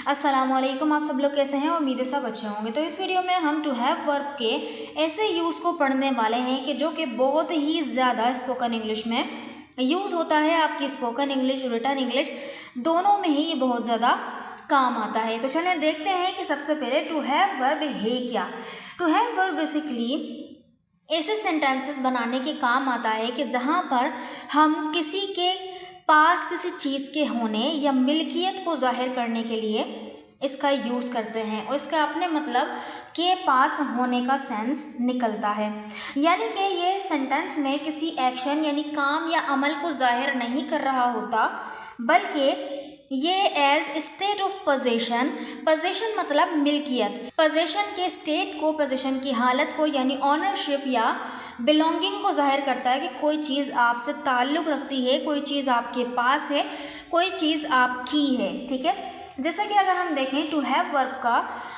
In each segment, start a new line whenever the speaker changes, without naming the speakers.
अस्सलामुअलैकुम, आप सब लोग कैसे हैं। उम्मीद है सब अच्छे होंगे। तो इस वीडियो में हम टू हैव वर्ब के ऐसे यूज़ को पढ़ने वाले हैं कि जो कि बहुत ही ज़्यादा स्पोकन इंग्लिश में यूज़ होता है। आपकी स्पोकन इंग्लिश, रिटन इंग्लिश दोनों में ही ये बहुत ज़्यादा काम आता है। तो चलिए देखते हैं कि सबसे पहले टू हैव वर्ब है क्या। टू हैव वर्ब बेसिकली ऐसे सेंटेंसेस बनाने के काम आता है कि जहाँ पर हम किसी के पास किसी चीज़ के होने या मिल्कियत को जाहिर करने के लिए इसका यूज़ करते हैं और इसका अपने मतलब के पास होने का सेंस निकलता है। यानी कि ये सेंटेंस में किसी एक्शन यानी काम या अमल को जाहिर नहीं कर रहा होता, बल्कि ये as state of possession, possession मतलब मिल्कियत, पोजेशन के स्टेट को, पोजेशन की हालत को यानी ऑनरशिप या बिलोंगिंग को जाहिर करता है कि कोई चीज़ आपसे ताल्लुक़ रखती है, कोई चीज़ आपके पास है, कोई चीज़ आपकी है। ठीक है, जैसे कि अगर हम देखें टू हैव वर्ब का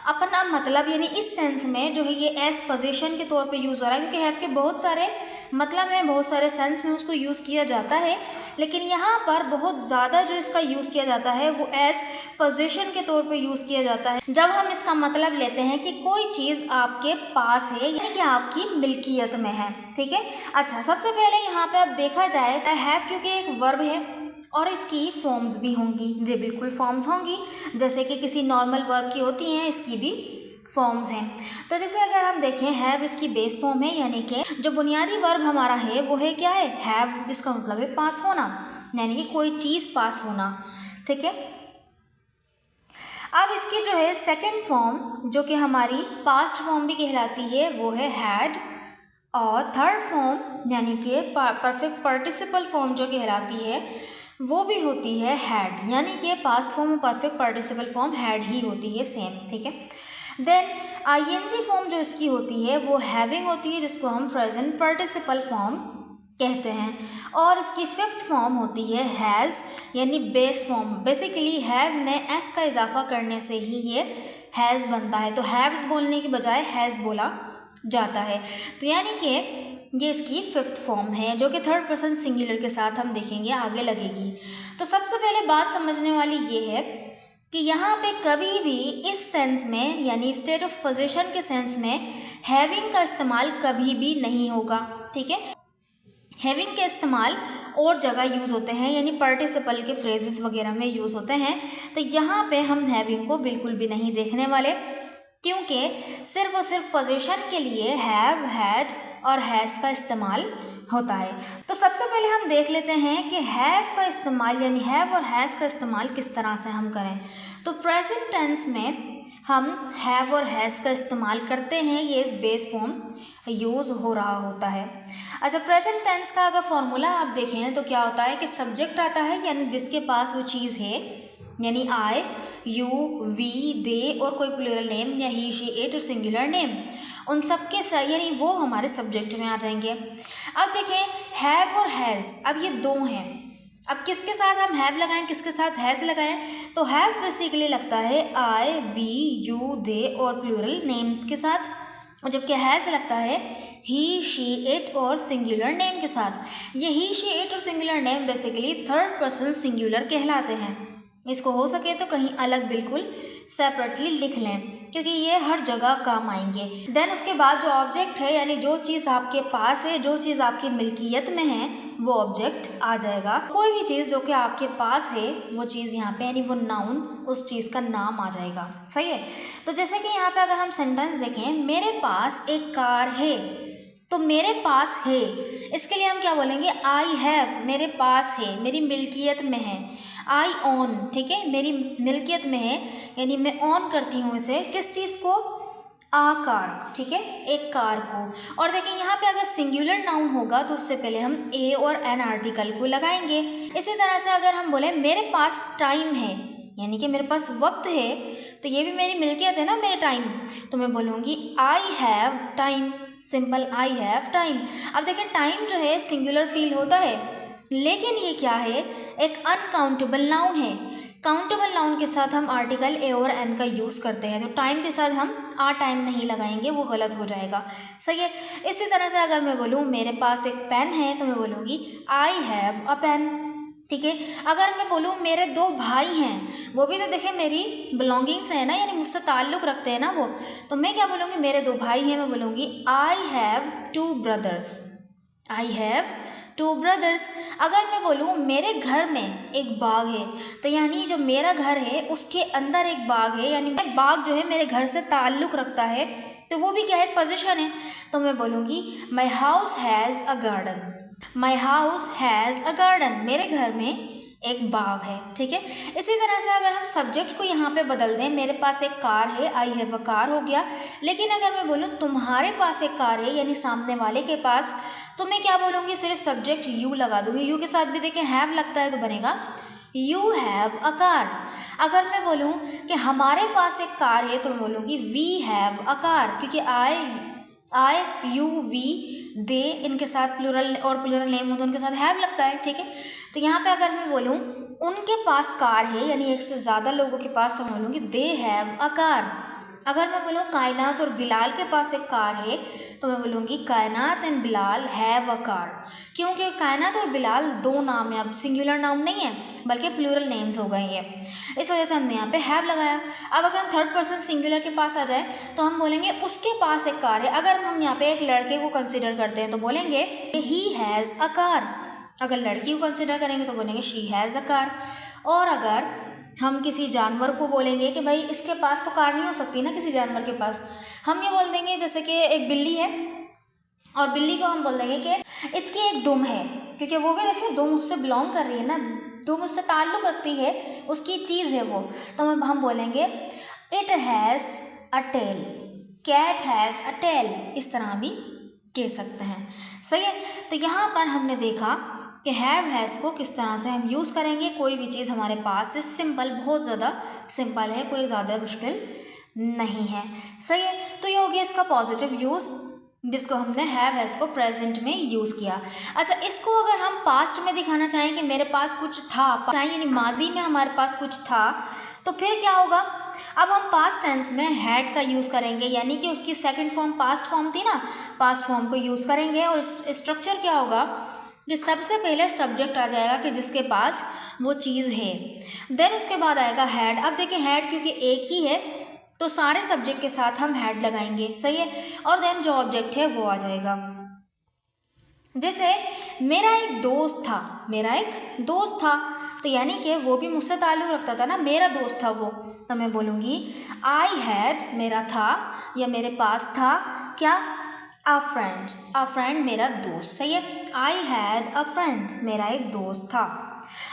अपना मतलब यानी इस सेंस में जो है ये एज पोजीशन के तौर पे यूज़ हो रहा है, क्योंकि हैव के बहुत सारे मतलब हैं, बहुत सारे सेंस में उसको यूज़ किया जाता है, लेकिन यहाँ पर बहुत ज़्यादा जो इसका यूज़ किया जाता है वो एज पोजीशन के तौर पे यूज़ किया जाता है जब हम इसका मतलब लेते हैं कि कोई चीज़ आपके पास है यानी कि आपकी मिल्कियत में है। ठीक है, अच्छा सबसे पहले यहाँ पे अब देखा जाए तो हैव क्योंकि एक वर्ब है और इसकी फॉर्म्स भी होंगी। जी बिल्कुल, फॉर्म्स होंगी, जैसे कि किसी नॉर्मल वर्ब की होती हैं, इसकी भी फॉर्म्स हैं। तो जैसे अगर हम देखें हैव इसकी बेस फॉर्म है, यानी कि जो बुनियादी वर्ब हमारा है वो है क्या है, हैव, जिसका मतलब है पास होना, यानी कि कोई चीज़ पास होना। ठीक है, अब इसकी जो है सेकंड फॉर्म जो कि हमारी पास्ट फॉर्म भी कहलाती है वो है हैड, और थर्ड फॉर्म यानी कि परफेक्ट पार्टिसिपल फॉर्म जो कहलाती है वो भी होती है हैड, यानी कि पास्ट फॉर्म और perfect participle form had he होती है, सेम। ठीक है, देन आईएनजी फॉर्म जो इसकी होती है वो हैविंग होती है, जिसको हम प्रेजेंट पार्टिसिपल फॉर्म कहते हैं, और इसकी फिफ्थ फॉर्म होती है हैज़, यानी बेस फॉर्म। बेसिकली हैव में एस का इजाफा करने से ही ये हैज़ बनता है, तो हैव्स बोलने की बजाय हैज़ बोला जाता है। तो यानी कि ये इसकी फिफ्थ फॉर्म है जो कि थर्ड पर्सन सिंगुलर के साथ हम देखेंगे आगे लगेगी। तो सबसे पहले बात समझने वाली ये है कि यहाँ पे कभी भी इस सेंस में यानी स्टेट ऑफ पोजीशन के सेंस में हैविंग का इस्तेमाल कभी भी नहीं होगा। ठीक है, हैविंग के इस्तेमाल और जगह यूज़ होते हैं, यानी पार्टिसिपल के फ्रेजेस वगैरह में यूज़ होते हैं। तो यहाँ पे हम हैविंग को बिल्कुल भी नहीं देखने वाले, क्योंकि सिर्फ और सिर्फ पोजीशन के लिए हैव, हैड और हैज़ का इस्तेमाल होता है। तो सबसे पहले हम देख लेते हैं कि हैव का इस्तेमाल यानी हैव और हैज़ का इस्तेमाल किस तरह से हम करें। तो प्रेजेंट टेंस में हम हैव और हैज़ का इस्तेमाल करते हैं, ये इस बेस फॉर्म यूज़ हो रहा होता है। अच्छा, प्रेजेंट टेंस का अगर फॉर्मूला आप देखें तो क्या होता है कि सब्जेक्ट आता है यानी जिसके पास वो चीज़ है, यानी आई, यू, वी, दे और कोई प्लूरल नेम या ही, शी, इट और सिंगुलर नेम, उन सब के यानी वो हमारे सब्जेक्ट में आ जाएंगे। अब देखें हैव और हैज़, अब ये दो हैं, अब किसके साथ हम हैव लगाएं, किसके साथ हैज़ लगाएं। तो हैव बेसिकली लगता है आई, वी, यू, दे और प्लूरल नेम्स के साथ, और जबकि हैज़ लगता है ही, शी, इट और सिंगुलर नेम के साथ। ये ही, शी, इट और singular name basically third person singular कहलाते हैं। इसको हो सके तो कहीं अलग बिल्कुल सेपरेटली लिख लें, क्योंकि ये हर जगह काम आएंगे। देन उसके बाद जो ऑब्जेक्ट है यानी जो चीज़ आपके पास है, जो चीज़ आपकी मिल्कियत में है, वो ऑब्जेक्ट आ जाएगा। कोई भी चीज़ जो कि आपके पास है वो चीज़ यहाँ पे यानी वो नाउन, उस चीज़ का नाम आ जाएगा। सही है, तो जैसे कि यहाँ पे अगर हम सेंटेंस देखें, मेरे पास एक कार है, तो मेरे पास है, इसके लिए हम क्या बोलेंगे, आई हैव, मेरे पास है, मेरी मिल्कियत में है। आई ओन, ठीक है, मेरी मिल्कियत में है, यानी मैं ऑन करती हूँ इसे, किस चीज़ को, आ कार, ठीक है, एक कार को। और देखिए यहाँ पे अगर सिंगुलर नाउन होगा तो उससे पहले हम ए और एन आर्टिकल को लगाएंगे। इसी तरह से अगर हम बोले मेरे पास टाइम है, यानी कि मेरे पास वक्त है, तो ये भी मेरी मिल्कियत है ना, मेरे टाइम, तो मैं बोलूँगी I have time, simple I have time. अब देखिए टाइम जो है सिंगुलर फील होता है, लेकिन ये क्या है, एक अनकाउंटेबल नाउन है। काउंटेबल नाउन के साथ हम आर्टिकल ए और एन का यूज़ करते हैं, तो टाइम के साथ हम आ टाइम नहीं लगाएंगे, वो गलत हो जाएगा। सही है, इसी तरह से अगर मैं बोलूँ मेरे पास एक पेन है, तो मैं बोलूँगी आई हैव अ पेन। ठीक है। अगर मैं बोलूँ मेरे 2 भाई हैं, वो भी तो देखिए मेरी बिलोंगिंग्स है ना, यानी मुझसे ताल्लुक़ रखते हैं ना वो, तो मैं क्या बोलूँगी, मेरे 2 भाई हैं, मैं बोलूँगी I have 2 brothers, I have 2 brothers. अगर मैं बोलूँ मेरे घर में एक बाग है, तो यानी जो मेरा घर है उसके अंदर एक बाग है, यानी बाग जो है मेरे घर से ताल्लुक़ रखता है, तो वो भी क्या है, एक पोजीशन है। तो मैं बोलूँगी my house has a garden, my house has a garden, मेरे घर में एक बाग है। ठीक है। इसी तरह से अगर हम सब्जेक्ट को यहाँ पे बदल दें, मेरे पास एक कार है, आई हैव अ कार हो गया। लेकिन अगर मैं बोलूँ तुम्हारे पास एक कार है, यानी सामने वाले के पास, तो मैं क्या बोलूँगी, सिर्फ सब्जेक्ट यू लगा दूँगी। यू के साथ भी देखिए हैव लगता है, तो बनेगा यू हैव अ कार। अगर मैं बोलूँ कि हमारे पास एक कार है, तो मैं बोलूँगी वी हैव अ कार, क्योंकि आई यू वी दे इनके साथ प्लूरल और प्लूरल नेम हो तो उनके साथ हैव लगता है। ठीक है। तो यहाँ पे अगर मैं बोलूँ उनके पास कार है, यानी एक से ज़्यादा लोगों के पास, तो मैं बोलूँगी दे हैव अ कार। अगर मैं बोलूँ कायनात और बिलाल के पास एक कार है, तो मैं बोलूँगी कायनात and Bilal have a car, क्योंकि कायनात और बिलाल 2 नाम है, अब सिंगुलर नाउन नहीं है बल्कि प्लूरल नेम्स हो गए ये, इस वजह से हमने यहाँ पे हैव लगाया। अब अगर हम थर्ड पर्सन सिंगुलर के पास आ जाए, तो हम बोलेंगे उसके पास एक कार है। अगर हम यहाँ पे एक लड़के को कंसिडर करते हैं, तो बोलेंगे ही हैज़ अ कार। अगर लड़की को कंसिडर करेंगे, तो बोलेंगे शी हैज़ अ कार। और अगर हम किसी जानवर को बोलेंगे कि भाई इसके पास तो कार नहीं हो सकती ना, किसी जानवर के पास, हम ये बोल देंगे जैसे कि एक बिल्ली है, और बिल्ली को हम बोल देंगे कि इसकी एक दुम है, क्योंकि वो भी देखिए दुम उससे बिलोंग कर रही है ना, दुम उससे ताल्लुक़ रखती है, उसकी चीज़ है वो, तो हम बोलेंगे it has a tail, cat has a tail, इस तरह भी कह सकते हैं। सही है। तो यहाँ पर हमने देखा कि हैव हैज़ को किस तरह से हम यूज़ करेंगे। कोई भी चीज़ हमारे पास है, सिंपल, बहुत ज़्यादा सिंपल है, कोई ज़्यादा मुश्किल नहीं है। सही है। तो ये हो गया इसका पॉजिटिव यूज़, जिसको हमने हैव हैज़ को प्रेजेंट में यूज़ किया। अच्छा, इसको अगर हम पास्ट में दिखाना चाहें कि मेरे पास कुछ था, यानी माजी में हमारे पास कुछ था, तो फिर क्या होगा, अब हम पास्ट टेंस में हैड का यूज़ करेंगे, यानी कि उसकी सेकंड फॉर्म पास्ट फॉर्म थी ना, पास्ट फॉर्म को यूज़ करेंगे। और स्ट्रक्चर क्या होगा कि सबसे पहले सब्जेक्ट आ जाएगा कि जिसके पास वो चीज़ है, देन उसके बाद आएगा हैड। अब देखिए हैड क्योंकि एक ही है, तो सारे सब्जेक्ट के साथ हम हैड लगाएंगे। सही है। और देन जो ऑब्जेक्ट है वो आ जाएगा। जैसे मेरा एक दोस्त था, मेरा एक दोस्त था, तो यानी कि वो भी मुझसे ताल्लुक़ रखता था ना, मेरा दोस्त था वो, तो मैं बोलूँगी आई हैड, मेरा था या मेरे पास था क्या, अ फ्रेंड, अ फ्रेंड मेरा दोस्त। सही है। आई हैड अ फ्रेंड, मेरा एक दोस्त था।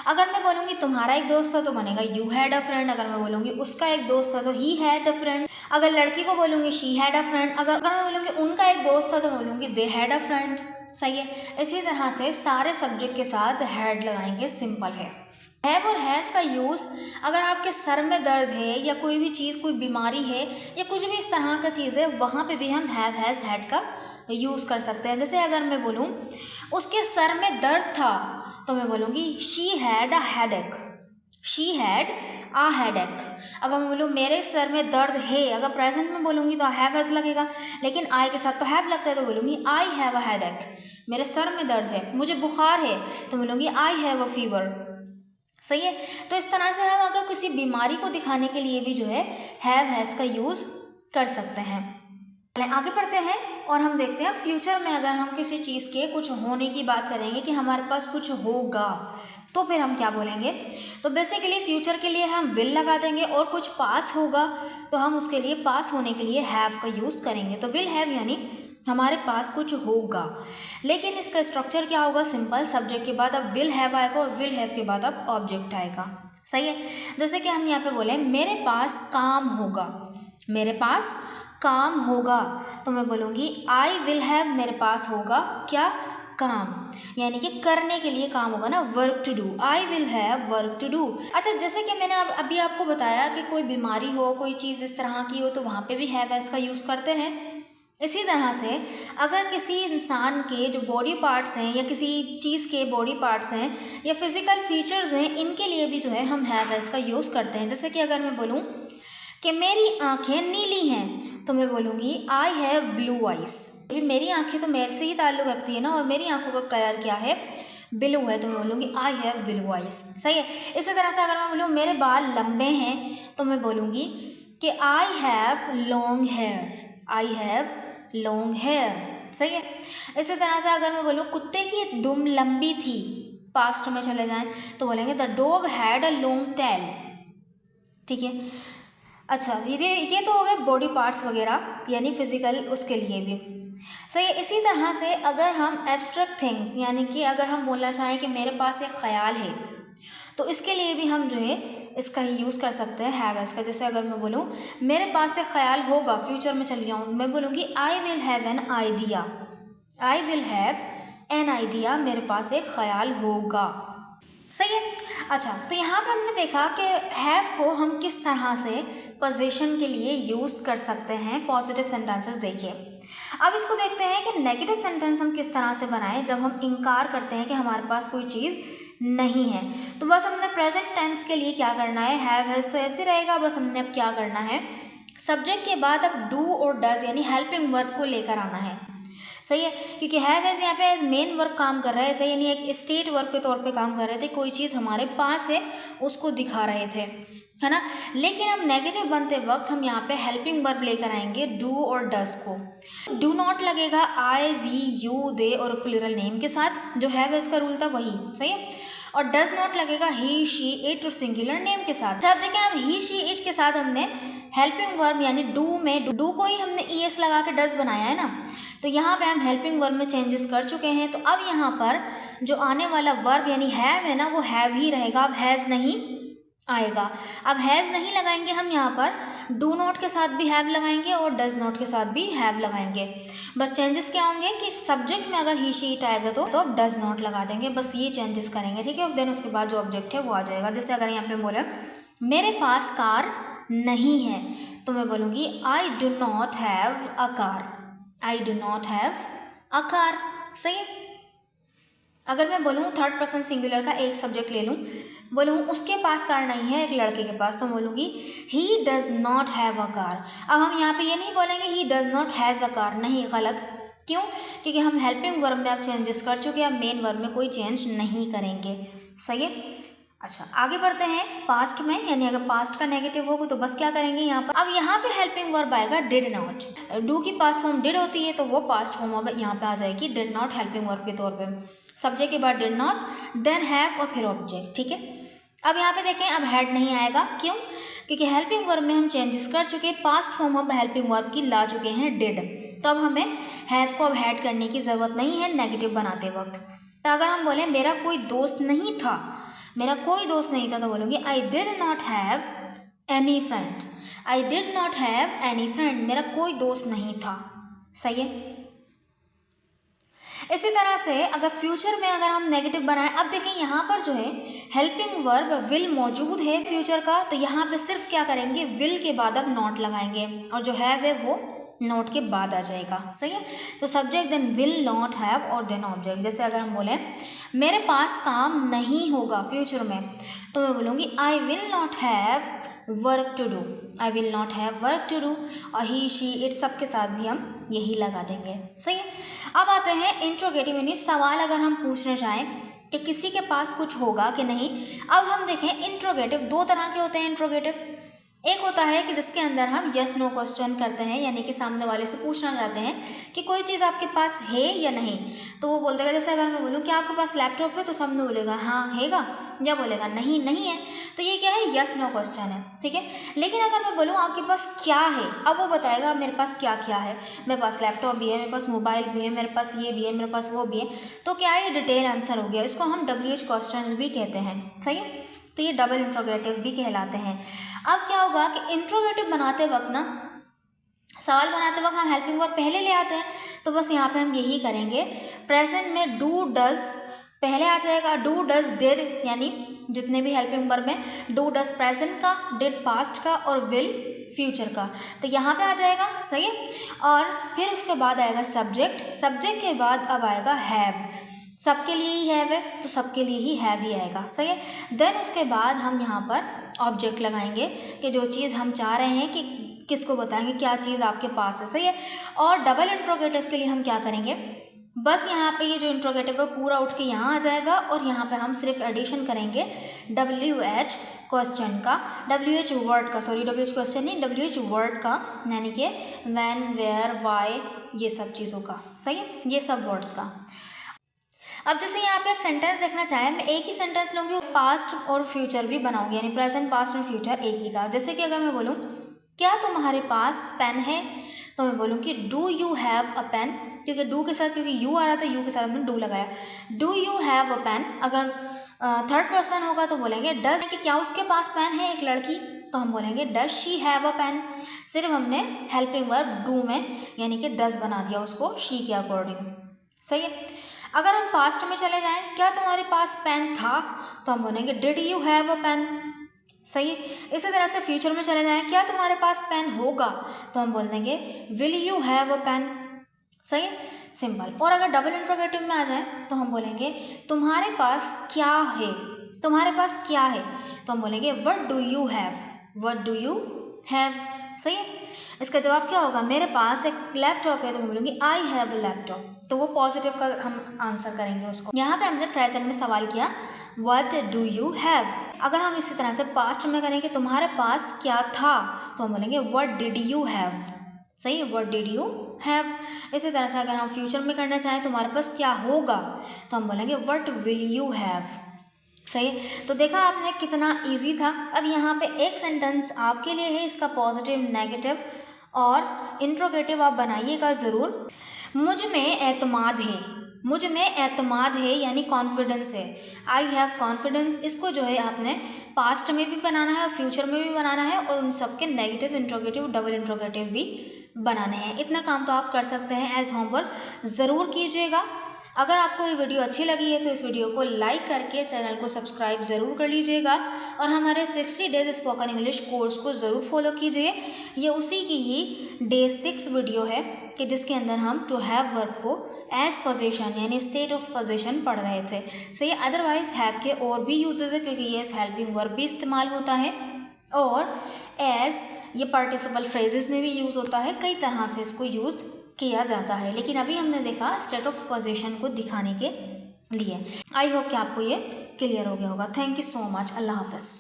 अगर मैं बोलूँगी तुम्हारा एक दोस्त था, तो बनेगा यू हैड अ फ्रेंड। अगर मैं बोलूँगी उसका एक दोस्त था, तो ही हैड अ फ्रेंड। अगर लड़की को बोलूँगी शी हैड अ फ्रेंड। अगर मैं बोलूँगी उनका एक दोस्त था, तो बोलूँगी दे हैड अ फ्रेंड। सही है। इसी तरह से सारे सब्जेक्ट के साथ हैड लगाएंगे, सिंपल है। हैव और हैज़ का यूज़ अगर आपके सर में दर्द है या कोई भी चीज़, कोई बीमारी है या कुछ भी इस तरह का चीज़ है, वहाँ पे भी हम हैव हैज़ हैड का यूज़ कर सकते हैं। जैसे अगर मैं बोलूँ उसके सर में दर्द था, तो मैं बोलूँगी she had a headache, she had a headache. अगर मैं बोलूँ मेरे सर में दर्द है, अगर प्रेजेंट में बोलूँगी तो हैव हैज़ लगेगा, लेकिन आई के साथ तो हैव लगता है, तो बोलूँगी आई हैव अ हेडेक, मेरे सर में दर्द है, मुझे बुखार है, तो बोलूँगी आई हैव अ फीवर। सही है। तो इस तरह से हम अगर किसी बीमारी को दिखाने के लिए भी जो है हैव हैज़ का यूज़ कर सकते हैं। आगे बढ़ते हैं और हम देखते हैं फ्यूचर में अगर हम किसी चीज़ के कुछ होने की बात करेंगे कि हमारे पास कुछ होगा, तो फिर हम क्या बोलेंगे। तो बेसिकली फ्यूचर के लिए हम विल लगा देंगे, और कुछ पास होगा तो हम उसके लिए पास होने के लिए हैव का यूज़ करेंगे। तो विल हैव यानी हमारे पास कुछ होगा, लेकिन इसका स्ट्रक्चर क्या होगा, सिंपल, सब्जेक्ट के बाद अब विल हैव आएगा और विल हैव के बाद अब ऑब्जेक्ट आएगा। सही है। जैसे कि हम यहाँ पे बोले मेरे पास काम होगा, मेरे पास काम होगा, तो मैं बोलूँगी आई विल हैव, मेरे पास होगा क्या, काम, यानी कि करने के लिए काम होगा ना, work to do, I will have work to do. अच्छा, जैसे कि मैंने अभी आपको बताया कि कोई बीमारी हो, कोई चीज़ इस तरह की हो, तो वहाँ पे भी हैव हैज़ का यूज़ करते हैं। इसी तरह से अगर किसी इंसान के जो बॉडी पार्ट्स हैं या किसी चीज़ के बॉडी पार्ट्स हैं या फिज़िकल फीचर्स हैं, इनके लिए भी जो है हम हैव हैज़ का यूज़ करते हैं। जैसे कि अगर मैं बोलूँ कि मेरी आँखें नीली हैं, तो मैं बोलूँगी आई हैव ब्लू आइज़। अभी मेरी आँखें तो मेरे से ही ताल्लुक़ रखती है ना, और मेरी आँखों का कलर क्या है, ब्लू है तो मैं बोलूँगी आई हैव ब्लू आइज। सही है। इसी तरह से अगर मैं बोलूँ मेरे बाल लंबे हैं तो मैं बोलूँगी कि I have long hair, I have long hair. सही है। इसी तरह से अगर मैं बोलूँ कुत्ते की दुम लंबी थी, पास्ट में चले जाएं तो बोलेंगे the dog had a long tail. ठीक है। अच्छा, ये तो हो गए बॉडी पार्ट्स वगैरह यानी फिजिकल उसके लिए भी। सही है। इसी तरह से अगर हम एब्स्ट्रैक्ट थिंग्स यानी कि अगर हम बोलना चाहें कि मेरे पास एक ख्याल है तो इसके लिए भी हम जो है इसका ही यूज़ कर सकते हैं हैव इसका। जैसे अगर मैं बोलूँ मेरे पास एक ख्याल होगा, फ्यूचर में चली जाऊँ, मैं बोलूँगी I will have an idea, I will have an idea, मेरे पास एक ख्याल होगा। सही है। अच्छा, तो यहाँ पे हमने देखा कि हैव को हम किस तरह से पोजीशन के लिए यूज़ कर सकते हैं। पॉजिटिव सेंटेंसेस देखिए। अब इसको देखते हैं कि नेगेटिव सेंटेंस हम किस तरह से बनाएं जब हम इनकार करते हैं कि हमारे पास कोई चीज़ नहीं है। तो बस हमने प्रेजेंट टेंस के लिए क्या करना है, हैव हैज़ तो ऐसे रहेगा, बस हमने अब क्या करना है, सब्जेक्ट के बाद अब डू और डज यानी हेल्पिंग वर्ब को लेकर आना है। सही है। क्योंकि हैव एज यहाँ पे एज मेन वर्ब काम कर रहे थे यानी एक स्टेट वर्ब के तौर पे काम कर रहे थे, कोई चीज़ हमारे पास है उसको दिखा रहे थे, है ना। लेकिन अब नेगेटिव बनते वक्त हम यहाँ पे हेल्पिंग वर्ब लेकर आएंगे डू और डज को। डू नॉट लगेगा आई वी यू दे और प्लूरल नेम के साथ, जो हैव एज का रूल था वही। सही है। और डज नॉट लगेगा ही शी इट और सिंगुलर नेम के साथ। अब देखें, अब ही शी इट के साथ हमने हेल्पिंग वर्ब यानी डू में डू को ही हमने ईएस लगा के डज बनाया है ना, तो यहाँ पे हम हेल्पिंग वर्ब में चेंजेस कर चुके हैं। तो अब यहाँ पर जो आने वाला वर्ब यानी हैव है ना, वो हैव ही रहेगा, अब हैज़ नहीं आएगा। अब हैज़ नहीं लगाएंगे हम यहाँ पर, डू नॉट के साथ भी हैव लगाएंगे और डज नॉट के साथ भी हैव लगाएंगे। बस चेंजेस क्या होंगे कि सब्जेक्ट में अगर ही शी इट आएगा तो अब डज नॉट लगा देंगे, बस ये चेंजेस करेंगे। ठीक है। देन उसके बाद जो ऑब्जेक्ट है वो आ जाएगा। जैसे अगर यहाँ पे बोले मेरे पास कार नहीं है तो मैं बोलूँगी I do not have a car, I do not have a car. सही है। अगर मैं बोलूँ थर्ड पर्सन सिंगुलर का एक सब्जेक्ट ले लूँ, बोलूँ उसके पास कार नहीं है एक लड़के के पास, तो बोलूँगी he does not have a car. अब हम यहाँ पे ये नहीं बोलेंगे he does not has a car, नहीं, गलत। क्यों? क्योंकि हम हेल्पिंग वर्ब में अब चेंजेस कर चुके हैं, अब मेन वर्ब में कोई चेंज नहीं करेंगे। सही है। अच्छा, आगे बढ़ते हैं पास्ट में, यानी अगर पास्ट का नेगेटिव होगा तो बस क्या करेंगे यहाँ पर, अब यहाँ पे हेल्पिंग वर्ब आएगा डिड नॉट। डू की पास्ट फॉर्म डिड होती है तो वो पास्ट फॉर्म अब यहाँ पे आ जाएगी डिड नॉट हेल्पिंग वर्ब के तौर पे। सब्जेक्ट के बाद डिड नॉट, देन हैव और फिर ऑब्जेक्ट। ठीक है। अब यहाँ पे देखें, अब हैड नहीं आएगा। क्यों? क्योंकि हेल्पिंग वर्ब में हम चेंजेस कर चुके, पास्ट फॉर्म अब हेल्पिंग वर्ब की ला चुके हैं डिड, तो अब हमें हैव को अब हैड करने की ज़रूरत नहीं है नेगेटिव बनाते वक्त। तो अगर हम बोलें मेरा कोई दोस्त नहीं था, मेरा कोई दोस्त नहीं था, तो बोलूँगी I did not have any friend, I did not have any friend, मेरा कोई दोस्त नहीं था। सही है। इसी तरह से अगर फ्यूचर में अगर हम नेगेटिव बनाएं, अब देखें यहाँ पर जो है हेल्पिंग वर्ब विल मौजूद है फ्यूचर का, तो यहाँ पे सिर्फ क्या करेंगे, विल के बाद अब नॉट लगाएंगे और जो हैव है वो नोट के बाद आ जाएगा। सही है। तो subject then will not have और देन ऑब्जेक्ट। जैसे अगर हम बोलें मेरे पास काम नहीं होगा फ्यूचर में, तो मैं बोलूँगी I will not have work to do, I will not have work to do, और ही शी इट सब के साथ भी हम यही लगा देंगे। सही है। अब आते हैं इंट्रोगेटिव, यानी सवाल अगर हम पूछना चाहें कि किसी के पास कुछ होगा कि नहीं। अब हम देखें इंट्रोगेटिव दो तरह के होते हैं इंट्रोगेटिव। एक होता है कि जिसके अंदर हम यस नो क्वेश्चन करते हैं, यानी कि सामने वाले से पूछना चाहते हैं कि कोई चीज़ आपके पास है या नहीं, तो वो बोल देगा। जैसे अगर मैं बोलूँ कि आपके पास लैपटॉप है, तो सामने बोलेगा हाँ हैगा, या बोलेगा नहीं नहीं है, तो ये क्या है, यस नो क्वेश्चन है। ठीक है। लेकिन अगर मैं बोलूँ आपके पास क्या है, अब वो बताएगा मेरे पास क्या क्या है, मेरे पास लैपटॉप भी है, मेरे पास मोबाइल भी है, मेरे पास ये भी है, मेरे पास वो भी है, तो क्या है, ये डिटेल आंसर हो गया। इसको हम WH क्वेश्चन भी कहते हैं। सही है। तो ये डबल इंट्रोगेटिव भी कहलाते हैं। अब क्या होगा कि इंट्रोगेटिव बनाते वक्त ना, सवाल बनाते वक्त हम हेल्पिंग वर्ब पहले ले आते हैं, तो बस यहाँ पे हम यही करेंगे। प्रेजेंट में डू डज पहले आ जाएगा, डू डज डिड, यानी जितने भी हेल्पिंग वर्ब में डू डज प्रेजेंट का, डिड पास्ट का और विल फ्यूचर का, तो यहाँ पे आ जाएगा। सही है। और फिर उसके बाद आएगा सब्जेक्ट, सब्जेक्ट के बाद अब आएगा हैव, सबके लिए ही हैव है तो सबके लिए ही हैव ही आएगा। सही है। देन उसके बाद हम यहाँ पर ऑब्जेक्ट लगाएंगे कि जो चीज़ हम चाह रहे हैं कि किसको बताएंगे क्या चीज़ आपके पास है। सही है। और डबल इंट्रोगेटिव के लिए हम क्या करेंगे, बस यहाँ पे ये जो इंट्रोगेटिव है पूरा उठ के यहाँ आ जाएगा और यहाँ पे हम सिर्फ एडिशन करेंगे WH क्वेश्चन का, WH वर्ड का, सॉरी WH क्वेश्चन नहीं, WH वर्ड का, यानी कि व्हेन, वेयर, वाई, ये सब चीज़ों का, सही है, ये सब वर्ड्स का। अब जैसे यहाँ पे एक सेंटेंस देखना चाहे, मैं एक ही सेंटेंस लूँगी, पास्ट और फ्यूचर भी बनाऊंगी, यानी प्रेजेंट, पास्ट और फ्यूचर एक ही का। जैसे कि अगर मैं बोलूँ क्या तुम्हारे पास पेन है, तो मैं बोलूँगी do you have a pen, क्योंकि डू के साथ, क्योंकि यू आ रहा था, यू के साथ हमने डू लगाया, do you have a pen. अगर थर्ड पर्सन होगा तो बोलेंगे डज, कि क्या उसके पास पेन है, एक लड़की, तो हम बोलेंगे does she have a pen. सिर्फ हमने हेल्पिंग वर्ब डू में यानी कि डज बना दिया उसको शी के अकॉर्डिंग, सही है। अगर हम पास्ट में चले जाएं, क्या तुम्हारे पास पेन था, तो हम बोलेंगे did you have a pen, सही है। इसी तरह से फ्यूचर में चले जाएं, क्या तुम्हारे पास पेन होगा, तो हम बोल देंगे will you have a pen, सही है, सिंपल। और अगर डबल इंट्रोगेटिव में आ जाए तो हम बोलेंगे तुम्हारे पास क्या है, तुम्हारे पास क्या है, तो हम बोलेंगे what do you have, what do you have, सही है। इसका जवाब क्या होगा, मेरे पास एक लैपटॉप है, तो मैं बोलूँगी आई हैव अ लैपटॉप, तो वो पॉजिटिव का हम आंसर करेंगे उसको। यहाँ पे हमने प्रेजेंट में सवाल किया व्हाट डू यू हैव। अगर हम इसी तरह से पास्ट में करेंगे तुम्हारे पास क्या था, तो हम बोलेंगे व्हाट डिड यू हैव, सही है, व्हाट डिड यू हैव। इसी तरह से अगर हम फ्यूचर में करना चाहें तुम्हारे पास क्या होगा, तो हम बोलेंगे व्हाट विल यू हैव, सही है। तो देखा आपने कितना इजी था। अब यहाँ पे एक सेंटेंस आपके लिए है, इसका पॉजिटिव, नेगेटिव और इंट्रोगेटिव आप बनाइएगा ज़रूर। मुझ में एतमाद है, मुझ में एतमाद है यानी कॉन्फिडेंस है, आई हैव कॉन्फिडेंस, इसको जो है आपने पास्ट में भी बनाना है और फ्यूचर में भी बनाना है और उन सब के नेगेटिव, इंट्रोगेटिव, डबल इंट्रोगेटिव भी बनाने हैं। इतना काम तो आप कर सकते हैं, एज होमवर्क ज़रूर कीजिएगा। अगर आपको ये वीडियो अच्छी लगी है तो इस वीडियो को लाइक करके चैनल को सब्सक्राइब ज़रूर कर लीजिएगा और हमारे 60 डेज स्पोकन इंग्लिश कोर्स को ज़रूर फॉलो कीजिए। ये उसी की ही डे 6 वीडियो है कि जिसके अंदर हम टू हैव वर्ब को एज पोजीशन यानी स्टेट ऑफ पोजीशन पढ़ रहे थे। सही, अदरवाइज हैव के और भी यूजेस है क्योंकि ये एज हेल्पिंग वर्ब भी इस्तेमाल होता है और एज ये पार्टिसिपल फ्रेजेस में भी यूज़ होता है, कई तरह से इसको यूज़ किया जाता है। लेकिन अभी हमने देखा स्टेट ऑफ पोजीशन को दिखाने के लिए। आई होप कि आपको ये क्लियर हो गया होगा। Thank you so much. अल्लाह हाफ़िज़।